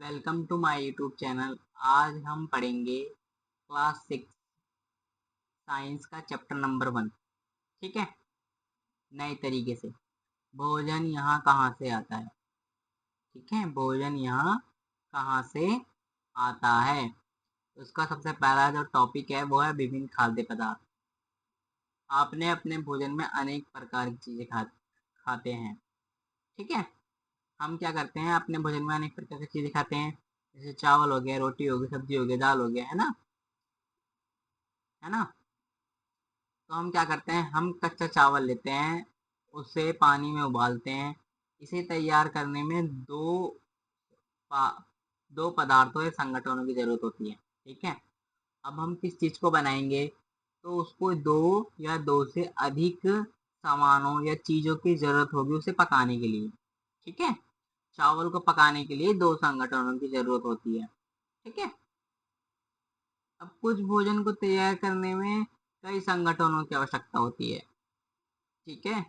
Welcome to my YouTube channel. आज हम पढ़ेंगे क्लास 6 साइंस का चैप्टर नंबर 1। ठीक है, नए तरीके से भोजन यहाँ कहाँ से आता है। ठीक है, भोजन यहाँ कहाँ से आता है। उसका सबसे पहला जो टॉपिक है वो है विभिन्न खाद्य पदार्थ। आपने अपने भोजन में अनेक प्रकार की चीज़ें खाते हैं। ठीक है, हम क्या करते हैं, अपने भोजन में अनेक प्रकार की चीज़ें खाते हैं। जैसे चावल हो गया, रोटी हो गई, सब्जी हो गई, दाल हो गया, है ना। है ना। तो हम क्या करते हैं, हम कच्चा चावल लेते हैं, उसे पानी में उबालते हैं। इसे तैयार करने में दो पदार्थों या संगठनों की जरूरत होती है। ठीक है, अब हम किस चीज को बनाएंगे, तो उसको दो या दो से अधिक सामानों या चीजों की जरूरत होगी उसे पकाने के लिए। ठीक है, चावल को पकाने के लिए दो संगठनों की जरूरत होती है। ठीक है, अब कुछ भोजन को तैयार करने में कई संगठनों की आवश्यकता होती है। ठीक है,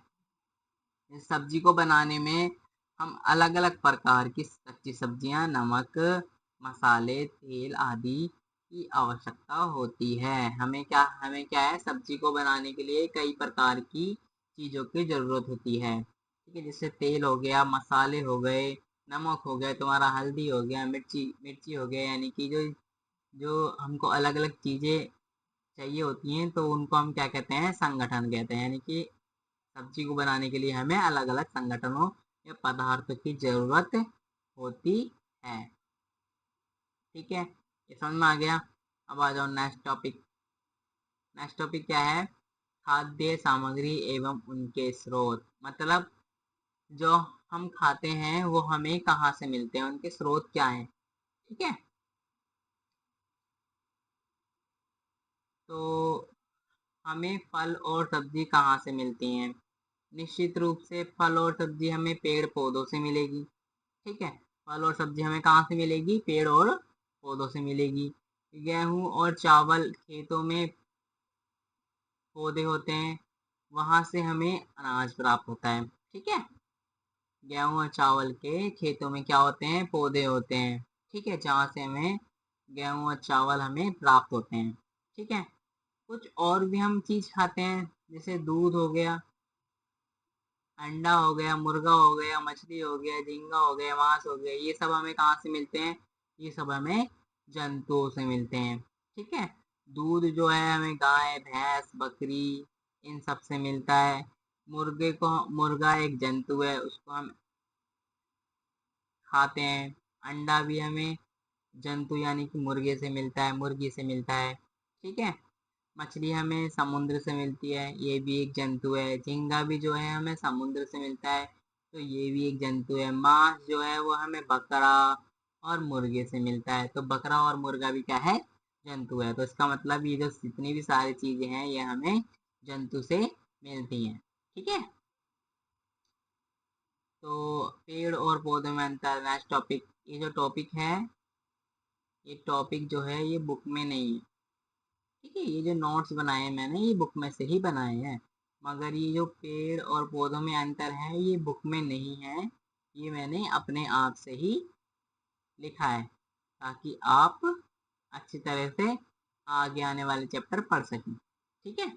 इस सब्जी को बनाने में हम अलग अलग प्रकार की कच्ची सब्जियां, नमक, मसाले, तेल आदि की आवश्यकता होती है। हमें क्या है, सब्जी को बनाने के लिए कई प्रकार की चीज़ों की ज़रूरत होती है। ठीक है, जैसे तेल हो गया, मसाले हो गए, नमक हो गया, तुम्हारा हल्दी हो गया, मिर्ची मिर्ची हो गया, यानी कि जो जो हमको अलग अलग चीज़ें चाहिए होती हैं, तो उनको हम क्या कहते हैं, संगठन कहते हैं। यानी कि सब्जी को बनाने के लिए हमें अलग अलग संगठनों या पदार्थों की जरूरत होती है। ठीक है, ये समझ में आ गया। अब आ जाओ नेक्स्ट टॉपिक। नेक्स्ट टॉपिक क्या है, खाद्य सामग्री एवं उनके स्रोत। मतलब जो हम खाते हैं वो हमें कहाँ से मिलते हैं, उनके स्रोत क्या हैं। ठीक है, तो हमें फल और सब्जी कहाँ से मिलती हैं। निश्चित रूप से फल और सब्जी हमें पेड़ पौधों से मिलेगी। ठीक है, फल और सब्जी हमें कहाँ से मिलेगी, पेड़ और पौधों से मिलेगी। गेहूं और चावल खेतों में पौधे होते हैं, वहां से हमें अनाज प्राप्त होता है। ठीक है, गेहूं और चावल के खेतों में क्या होते हैं, पौधे होते हैं। ठीक है, जहाँ से हमें गेहूं और चावल हमें प्राप्त होते हैं। ठीक है, कुछ और भी हम चीज खाते हैं, जैसे दूध हो गया, अंडा हो गया, मुर्गा हो गया, मछली हो गया, झींगा हो गया, मांस हो गया। ये सब हमें कहाँ से मिलते हैं, ये सब हमें जंतुओं से मिलते हैं। ठीक है, दूध जो है हमें गाय, भैंस, बकरी, इन सब से मिलता है। मुर्गा एक जंतु है, उसको हम खाते हैं। अंडा भी हमें जंतु यानी कि मुर्गे से मिलता है, मुर्गी से मिलता है। ठीक है, मछली हमें समुद्र से मिलती है, ये भी एक जंतु है। झींगा भी जो है हमें समुद्र से मिलता है, तो ये भी एक जंतु है। मांस जो है वो हमें बकरा और मुर्गे से मिलता है, तो बकरा और मुर्गा भी क्या है, जंतु है। तो इसका मतलब ये जो जितनी भी सारी चीजें हैं ये हमें जंतु से मिलती हैं। ठीक है, तो पेड़ और पौधों में अंतर, नेक्स्ट टॉपिक। ये जो टॉपिक है, ये टॉपिक जो है ये बुक में नहीं है। ठीक है, ये जो नोट्स बनाए हैं मैंने, ये बुक में से ही बनाए हैं। मगर ये जो पेड़ और पौधों में अंतर है ये बुक में नहीं है, ये मैंने अपने आप से ही लिखा है, ताकि आप अच्छी तरह से आगे आने वाले चैप्टर पढ़ सकें। ठीक है,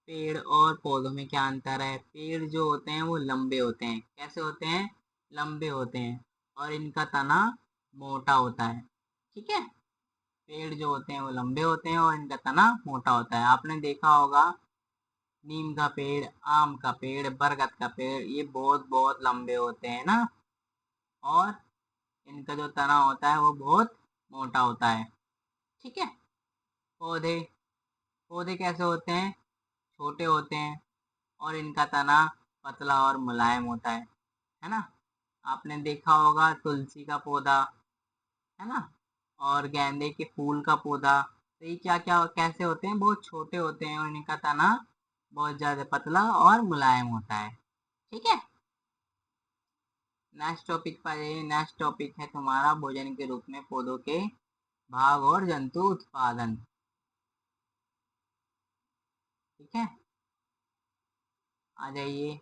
पेड़ और पौधों में क्या अंतर है। पेड़ जो होते हैं वो लंबे होते हैं। कैसे होते हैं, लंबे होते हैं, और इनका तना मोटा होता है। ठीक है, पेड़ जो होते हैं वो लंबे होते हैं और इनका तना मोटा होता है। आपने देखा होगा, नीम का पेड़, आम का पेड़, बरगद का पेड़, ये बहुत बहुत लंबे होते हैं ना, और इनका जो तना होता है वो बहुत मोटा होता है। ठीक है, पौधे पौधे कैसे होते हैं, छोटे होते हैं, और इनका तना पतला और मुलायम होता है ना। आपने देखा होगा तुलसी का पौधा, है ना, और गेंदे के फूल का पौधा, तो ये क्या क्या कैसे होते हैं, बहुत छोटे होते हैं, और इनका तना बहुत ज्यादा पतला और मुलायम होता है। ठीक है, नेक्स्ट टॉपिक पर ये नेक्स्ट टॉपिक है तुम्हारा भोजन के रूप में पौधों के भाग और जंतु उत्पादन। ठीक है, आ जाइए।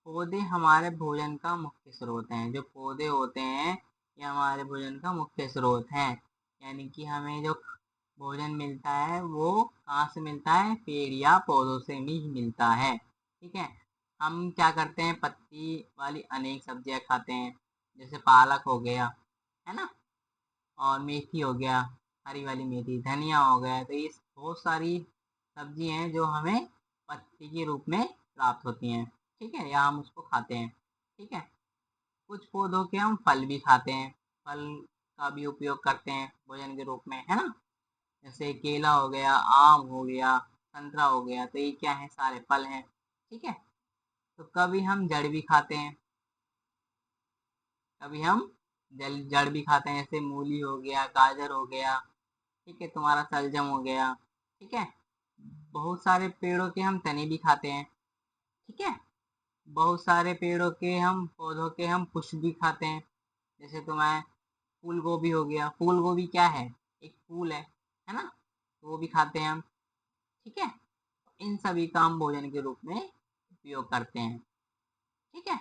पौधे हमारे भोजन का मुख्य स्रोत हैं। जो पौधे होते हैं ये हमारे भोजन का मुख्य स्रोत है। यानी कि हमें जो भोजन मिलता है वो कहाँ से मिलता है, पेड़ या पौधों से भी मिलता है। ठीक है, हम क्या करते हैं, पत्ती वाली अनेक सब्जियां खाते हैं, जैसे पालक हो गया, है ना, और मेथी हो गया, हरी वाली मेथी, धनिया हो गया। तो ये बहुत सारी सब्जी हैं जो हमें पत्ती के रूप में प्राप्त होती हैं। ठीक है, या हम उसको खाते हैं। ठीक है, कुछ पौधों के हम फल भी खाते हैं, फल का भी उपयोग करते हैं भोजन के रूप में, है ना, जैसे केला हो गया, आम हो गया, संतरा हो गया। तो ये क्या है, सारे फल हैं। ठीक है, तो कभी हम जड़ भी खाते हैं, कभी हम जड़ भी खाते हैं, जैसे मूली हो गया, गाजर हो गया। ठीक है, तुम्हारा शलजम हो गया। ठीक है, बहुत सारे पेड़ों के हम तने भी खाते हैं। ठीक है, बहुत सारे पेड़ों के हम, पौधों के हम पुष्प भी खाते हैं, जैसे तुम्हें फूल गोभी हो गया। फूल गोभी क्या है, एक फूल है ना, तो वो भी खाते हैं हम। ठीक है, इन सभी का हम भोजन के रूप में उपयोग करते हैं। ठीक है,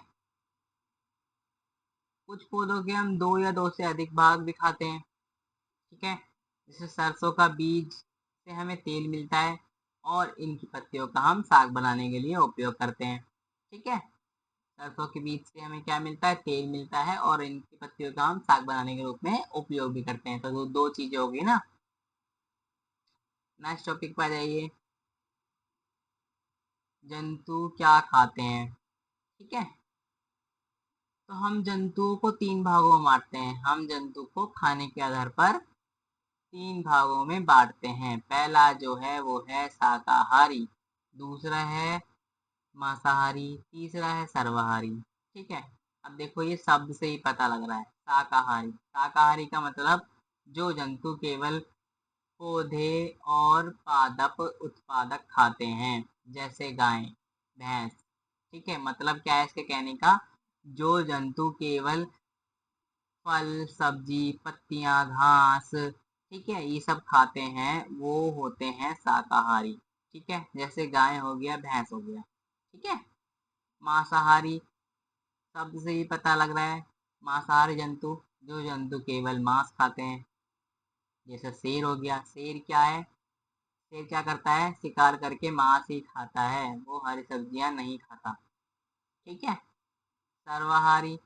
कुछ पौधों के हम दो या दो से अधिक भाग भी खाते हैं। ठीक है, जैसे सरसों का बीज से हमें तेल मिलता है, और इनकी पत्तियों का हम साग बनाने के लिए उपयोग करते हैं। ठीक है, सरसों के बीज से हमें क्या मिलता है, तेल मिलता है, और इनकी पत्तियों का हम साग बनाने के रूप में उपयोग भी करते हैं। तो दो चीजें होगी ना। नेक्स्ट टॉपिक पर आ जाइए, जंतु क्या खाते हैं। ठीक है, तो हम जंतुओं को तीन भागों में बांटते हैं। हम जंतु को खाने के आधार पर तीन भागों में बांटते हैं। पहला जो है वो है शाकाहारी, दूसरा है मांसाहारी, तीसरा है सर्वाहारी। ठीक है, अब देखो ये शब्द से ही पता लग रहा है, शाकाहारी। शाकाहारी का मतलब जो जंतु केवल पौधे और पादप उत्पादक खाते हैं, जैसे गाय, भैंस। ठीक है, मतलब क्या है इसके कहने का, जो जंतु केवल फल, सब्जी, पत्तियां, घास, ठीक है, ये सब खाते हैं, वो होते हैं शाकाहारी। ठीक है, जैसे गाय हो गया, भैंस हो गया। ठीक है, मांसाहारी, शब्द से ही पता लग रहा है, मांसाहारी जंतु, जो जंतु केवल मांस खाते हैं, जैसे शेर हो गया। शेर क्या है, शेर क्या करता है, शिकार करके मांस ही खाता है, वो हरी सब्जियां नहीं खाता। ठीक है, सर्वाहारी,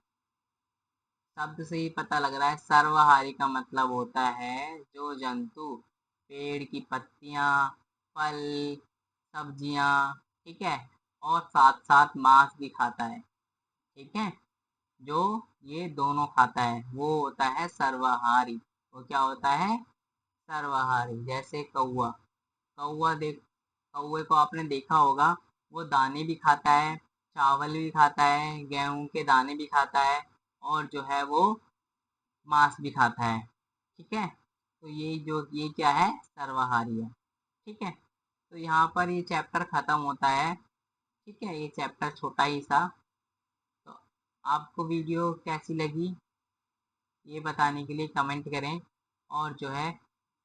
शब्द से ही पता लग रहा है, सर्वाहारी का मतलब होता है जो जंतु पेड़ की पत्तियां, फल, सब्जियां, ठीक है, और साथ साथ मांस भी खाता है। ठीक है, जो ये दोनों खाता है वो होता है सर्वाहारी। वो क्या होता है, सर्वाहारी। जैसे कौआ, कौए को आपने देखा होगा, वो दाने भी खाता है, चावल भी खाता है, गेहूं के दाने भी खाता है, और जो है वो मांस भी खाता है। ठीक है, तो ये क्या है, सर्वाहारी है। ठीक है, तो यहाँ पर ये चैप्टर खत्म होता है। ठीक है, ये चैप्टर छोटा ही सा। तो आपको वीडियो कैसी लगी, ये बताने के लिए कमेंट करें, और जो है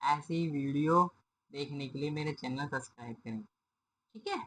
ऐसी वीडियो देखने के लिए मेरे चैनल सब्सक्राइब करें। ठीक है।